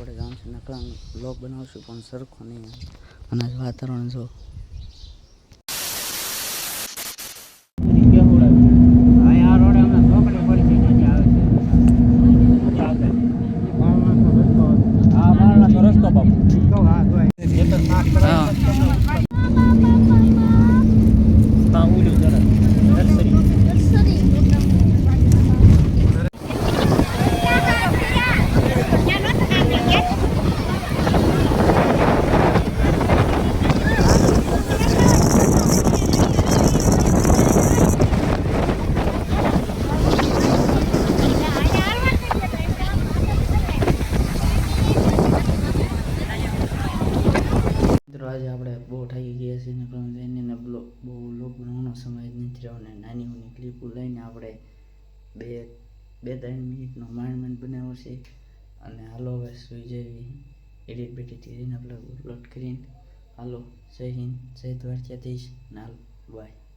આપણે જવાનું છે નકળાનો બ્લોગ બનાવશું પણ સરખો નહીં અને વાતાવરણ જો આજે આપણે બહુ થાકી ગયા છીએ ને પણ એને બહુ લોક બનાવવાનો સમય જ નથી રહ્યો ને નાની નાની ક્લિપો લઈને આપણે બે 3 મિનિટનો માંડ બનાવ્યો છે અને હાલો હવે સુઈ જઈએ એડિટ બેડિટ કરીને આપણે અપલોડ કરીને હાલો જય હિન્દ જય દ્વારકાધીશ ને હાલો બાય.